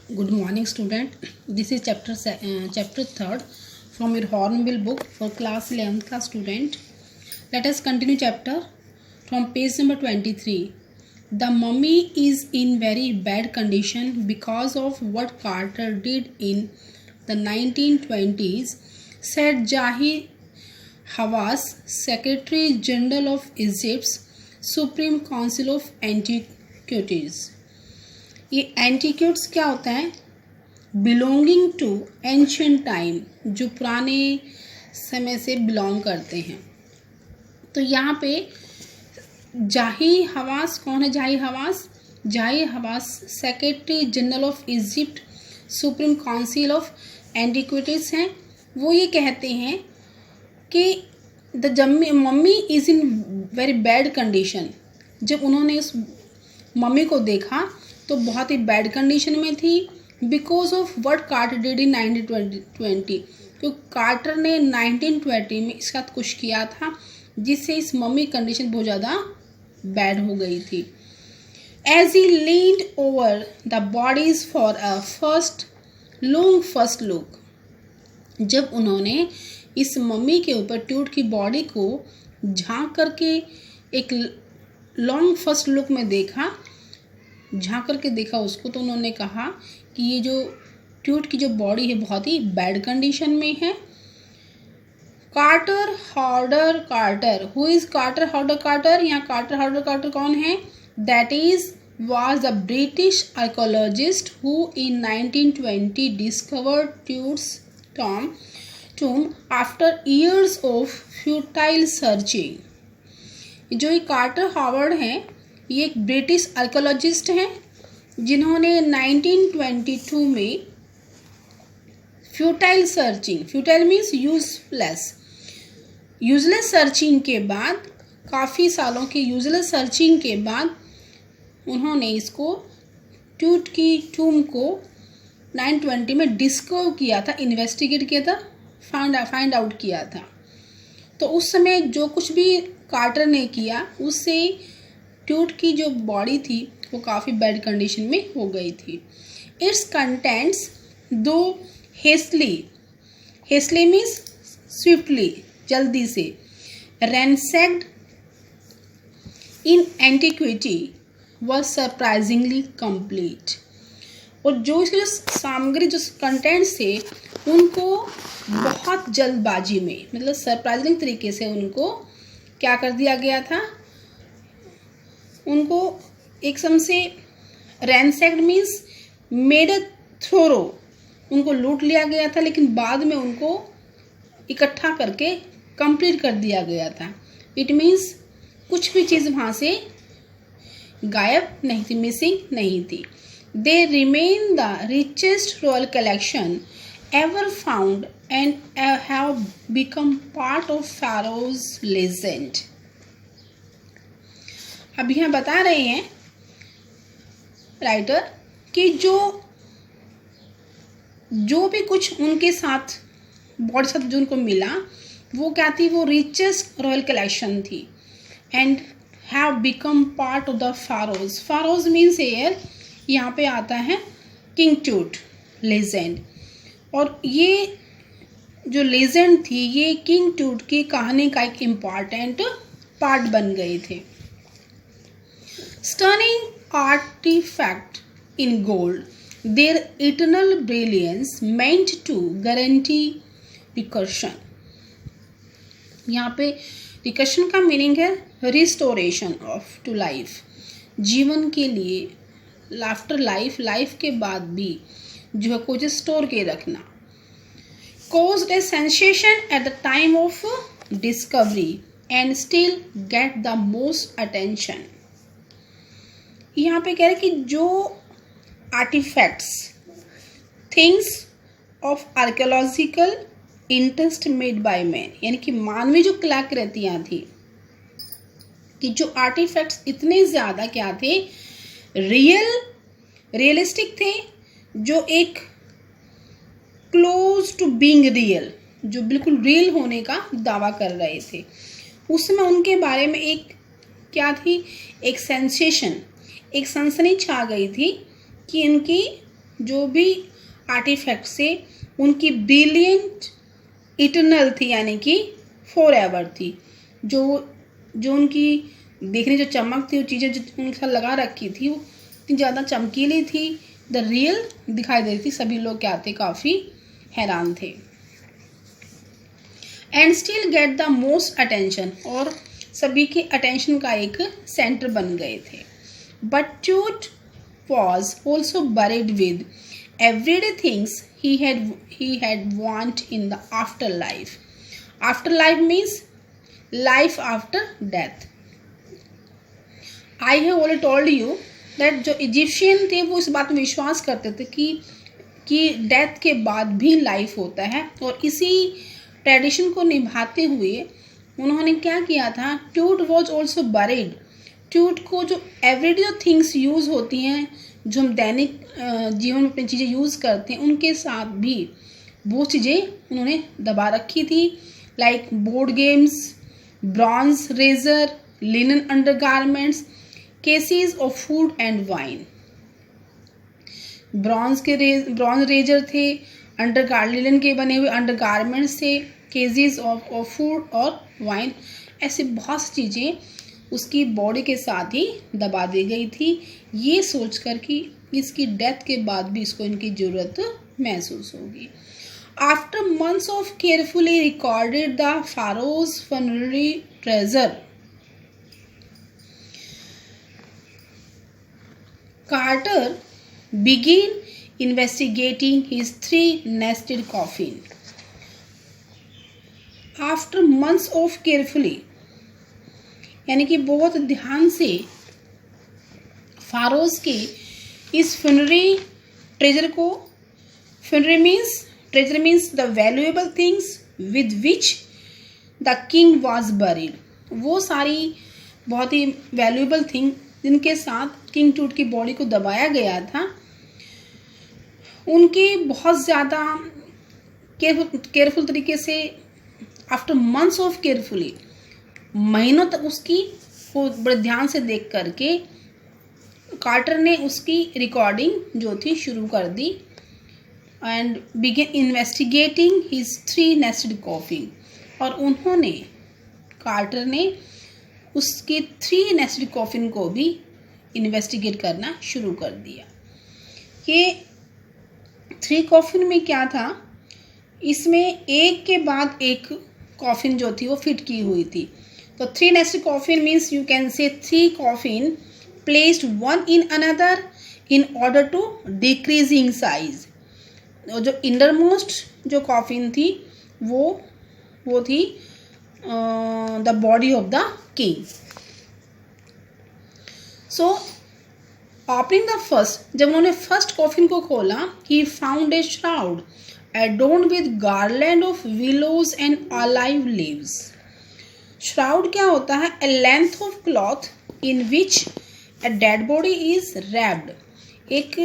Good morning, student. This is chapter 3rd from your Hornbill book for class 11th class student. Let us continue chapter from page number 23. The mummy is in very bad condition because of what Carter did in the 1920s, said Jahi Hawass, Secretary General of Egypt's Supreme Council of Antiquities. ये एंटीक्यूट्स क्या होता है? Belonging to ancient time, जो पुराने समय से belong करते हैं। तो यहाँ पे जाही हवास कौन है? Zahi Hawass secretary general of Egypt supreme council of antiquities हैं। वो ये कहते हैं कि the mummy is in very bad condition. जब उन्होंने उस मम्मी को देखा तो बहुत ही बैड कंडीशन में थी, because of what Carter did in 1920। तो कार्टर ने 1920 में इसका कुछ किया था जिससे इस मम्मी कंडीशन बहुत ज़्यादा बैड हो गई थी। As he leaned over the bodies for a first look, जब उन्होंने इस मम्मी के ऊपर ट्यूट की बॉडी को झांक करके एक लॉन्ग फर्स्ट लुक में झांक करके देखा उसको, तो उन्होंने कहा कि ये जो ट्यूट की जो बॉडी है बहुत ही बैड कंडीशन में है। Carter Howard Carter, who is Carter Howard Carter? यहाँ कार्टर हार्डर कार्टर कौन है? That is was a British archaeologist who in 1920 discovered Tute's tomb after years of futile searching। जो ये कार्टर हार्वर्ड हैं, ये एक ब्रिटिश आर्कियोलॉजिस्ट हैं जिन्होंने 1922 में फ्यूटाइल मीन्स यूजलेस सर्चिंग के बाद, काफ़ी सालों की यूजलेस सर्चिंग के बाद उन्होंने इसको ट्यूट की टूम को 1920 में डिस्कवर किया था, इन्वेस्टिगेट किया था, फाइंड आउट किया था। तो उस समय जो कुछ भी कार्टर ने किया उससे ट्यूट की जो बॉडी थी वो काफ़ी बैड कंडीशन में हो गई थी। इट्स कंटेंट्स दो हेस्टली मीन्स स्विफ्टली, जल्दी से, रैंसैक्ड इन एंटीक्विटी वॉज सरप्राइजिंगली कंप्लीट। और जो इसकी जो सामग्री, जो कंटेंट्स थे, उनको बहुत जल्दबाजी में, मतलब सरप्राइजिंग तरीके से उनको क्या कर दिया गया था? उनको एक सम से रैंसैक्ड मीन्स मेड अ थ्रोरो, उनको लूट लिया गया था, लेकिन बाद में उनको इकट्ठा करके कंप्लीट कर दिया गया था। इट मीन्स कुछ भी चीज़ वहाँ से गायब नहीं थी, मिसिंग नहीं थी। They remain the richest royal collection ever found and have become part of pharaohs legend. अब यहाँ बता रहे हैं राइटर कि जो भी कुछ उनके साथ बॉडी साथ जो उनको मिला वो क्या थी? वो रिचेस्ट रॉयल कलेक्शन थी and have become part of the pharaohs. Pharaohs means air, यहाँ पे आता है किंग ट्यूट लेजेंड। और ये जो लेजेंड थी ये किंग ट्यूट की कहानी का एक इम्पॉर्टेंट पार्ट बन गए थे। Stunning artifact in gold, their eternal brilliance meant to guarantee recursion। यहाँ पे recursion का मीनिंग है रिस्टोरेशन ऑफ टू लाइफ, जीवन के लिए, आफ्टर लाइफ के बाद भी जो है कुछ स्टोर के रखना। caused a sensation at the time of discovery and still get the most attention। यहाँ पे कह रहे कि जो artefacts, things of archaeological interest made by man, यानी कि मानवीय जो कलाकृतियाँ थी, कि जो आर्टिफैक्ट्स इतने ज़्यादा क्या थे? रियलिस्टिक थे, जो एक क्लोज टू बीइंग रियल, जो बिल्कुल रियल होने का दावा कर रहे थे। उस समय उनके बारे में एक क्या थी? एक सेंसेशन, एक सनसनी छा गई थी कि इनकी जो भी आर्टिफैक्ट से उनकी ब्रिलियंट इटरनल थी, यानी कि फॉर एवर थी। जो जो उनकी देखने जो चमक थी, वो चीज़ें जो उनके साथ लगा रखी थी, वो इतनी ज़्यादा चमकीली थी, द रियल दिखाई दे रही थी। सभी लोग क्या थे, काफ़ी हैरान थे। And still get the most attention, और सभी के अटेंशन का एक सेंटर बन गए थे। But tweet was also buried with everyday things he had want in the afterlife. Afterlife means life after death. I have already told you that जो Egyptian थे वो इस बात में विश्वास करते थे कि डेथ के बाद भी लाइफ होता है, और इसी ट्रेडिशन को निभाते हुए उन्होंने क्या किया था, tweet was also buried. Tweet को जो एवरीडे जो थिंग्स यूज़ होती हैं, जो हम दैनिक जीवन में अपनी चीज़ें यूज़ करते हैं, उनके साथ भी वो चीज़ें उन्होंने दबा रखी थी। Like board games, bronze razor, linen undergarments, cases of food and wine. Bronze razor थे, लिनन के बने हुए अंडरगारमेंट्स थे, केसेस ऑफ फूड और वाइन। ऐसे बहुत सी चीज़ें उसकी बॉडी के साथ ही दबा दी गई थी, ये सोचकर कि इसकी डेथ के बाद भी इसको इनकी ज़रूरत महसूस होगी। After months of carefully recorded the pharaohs funerary treasure, Carter began investigating his 3-nested coffin. After months of carefully, यानी कि बहुत ध्यान से फारोज के इस फनरी ट्रेजर को, funerary means the valuable things with which the king was buried. वो सारी बहुत ही वैल्यूएबल थिंग जिनके साथ किंग टूट की बॉडी को दबाया गया था, उनकी बहुत ज़्यादा केयरफुल तरीके से, आफ्टर मंथ्स ऑफ केयरफुली, महीनों तक उसकी को बड़े ध्यान से देख करके कार्टर ने उसकी रिकॉर्डिंग जो थी शुरू कर दी। And began investigating his 3-nested coffin, और उन्होंने, कार्टर ने उसकी 3-nested coffin को भी इन्वेस्टिगेट करना शुरू कर दिया। ये 3 कॉफिन में क्या था, इसमें एक के बाद एक कॉफिन जो थी वो फिट की हुई थी। तो 3-nested coffin means you can say 3 coffin placed one in another in order to decreasing size. जो इंडरमोस्ट जो कॉफिन थी वो थी the body of the king. So opening the first, जब उन्होंने फर्स्ट कॉफिन को खोला, he found a shroud adorned with garland of willows and olive leaves. Shroud क्या होता है, a length of cloth in which a dead body is wrapped. एक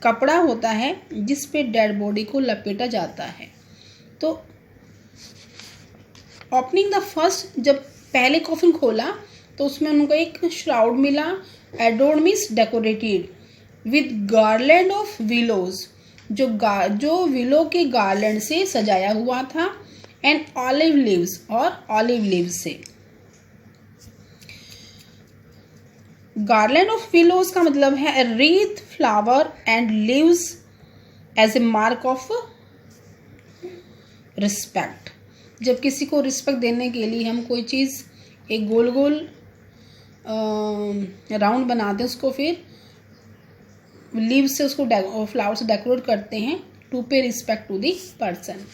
कपड़ा होता है जिस पे डेड बॉडी को लपेटा जाता है। तो ओपनिंग द फर्स्ट, जब पहले कॉफिन खोला तो उसमें उनको एक श्राउड मिला, adorn means decorated, with garland of willows, जो विलो के गार्लैंड से सजाया हुआ था, एंड ऑलिव लीव्स, और ऑलिव लीव्स से। गार्लैंड ऑफ विलोज का मतलब है wreath, flower and leaves as a mark of respect. जब किसी को रिस्पेक्ट देने के लिए हम कोई चीज़ एक गोल गोल राउंड बनाते हैं, उसको फिर लीव से, उसको फ्लावर से डेकोरेट करते हैं to pay respect to the person.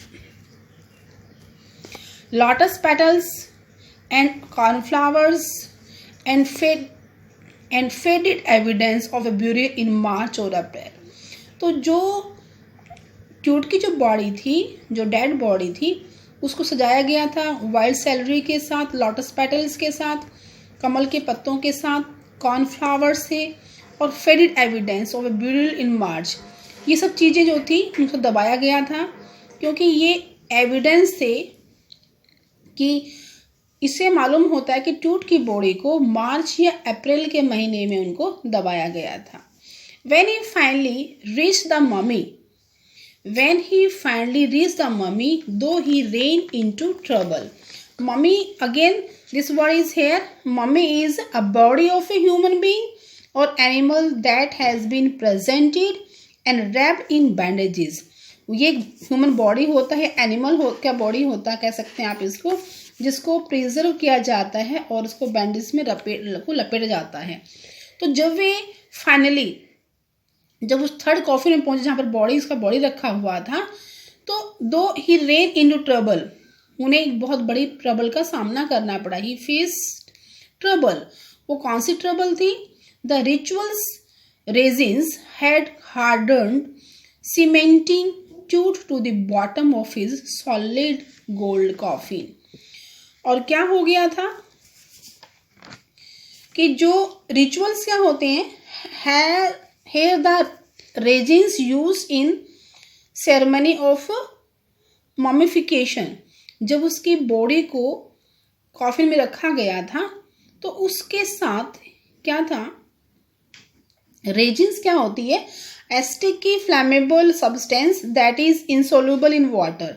Lotus petals and cornflowers and faded evidence of a burial in March और अप्रैल। तो जो ट्यूट की जो बॉडी थी, जो डेड बॉडी थी, उसको सजाया गया था वाइल्ड सेलरी के साथ, लोटस पेटल्स के साथ, कमल के पत्तों के साथ, कॉर्नफ्लावर से, और faded evidence of a burial in March। ये सब चीज़ें जो थी उनको दबाया गया था, क्योंकि ये एविडेंस थे कि इससे मालूम होता है कि ट्यूट की बॉडी को मार्च या अप्रैल के महीने में उनको दबाया गया था। When he finally reached the mummy, though he ran into trouble. Mummy, again, this word is here. Mummy is a body of a human being or animal that has been presented and wrapped in bandages. ये human body होता है, animal का body होता कह सकते हैं आप इसको, जिसको प्रिजर्व किया जाता है और उसको बैंडेज में लपेटा जाता है. तो जब वे फाइनली जब उस थर्ड कॉफिन में पहुंचे जहाँ पर उसका बॉडी रखा हुआ था, तो दो ही रेन इनटू ट्रबल, उन्हें एक बहुत बड़ी ट्रबल का सामना करना पड़ा. He faced trouble. वो कौन सी ट्रबल थी? The rituals resins had hardened cementing tooth to the bottom of his solid gold coffin. और क्या हो गया था कि जो रिचुअल्स क्या होते हैं, here the resins used in ceremony of mummification. जब उसकी बॉडी को कॉफिन में रखा गया था तो उसके साथ क्या था, रेजिन्स क्या होती है? Sticky flammable substance that is insoluble in water.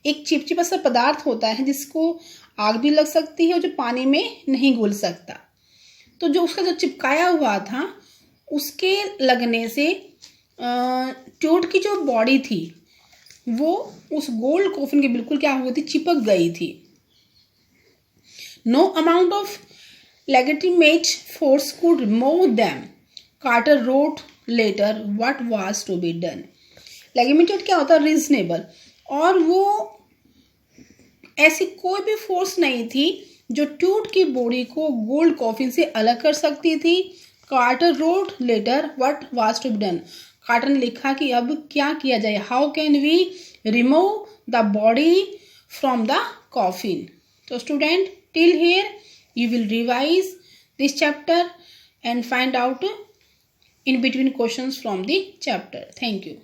एक चिपचिपा सा पदार्थ होता है जिसको आग भी लग सकती है और जो पानी में नहीं घुल सकता. तो जो उसका जो चिपकाया हुआ था उसके लगने से ट्यूट की जो बॉडी थी वो उस गोल्ड कॉफिन के बिल्कुल क्या हो गई थी, चिपक गई थी. No amount of legitimate force could remove them. Carter wrote later what was to be done. Legitimate क्या होता है? रीजनेबल. और वो ऐसी कोई भी फोर्स नहीं थी जो ट्यूट की बॉडी को गोल्ड कॉफिन से अलग कर सकती थी. Carter wrote later what was to be done. Carter ने लिखा कि अब क्या किया जाए. How can we remove the body from the coffin. तो student, till here you will revise this chapter and find out in between questions from the chapter. Thank you.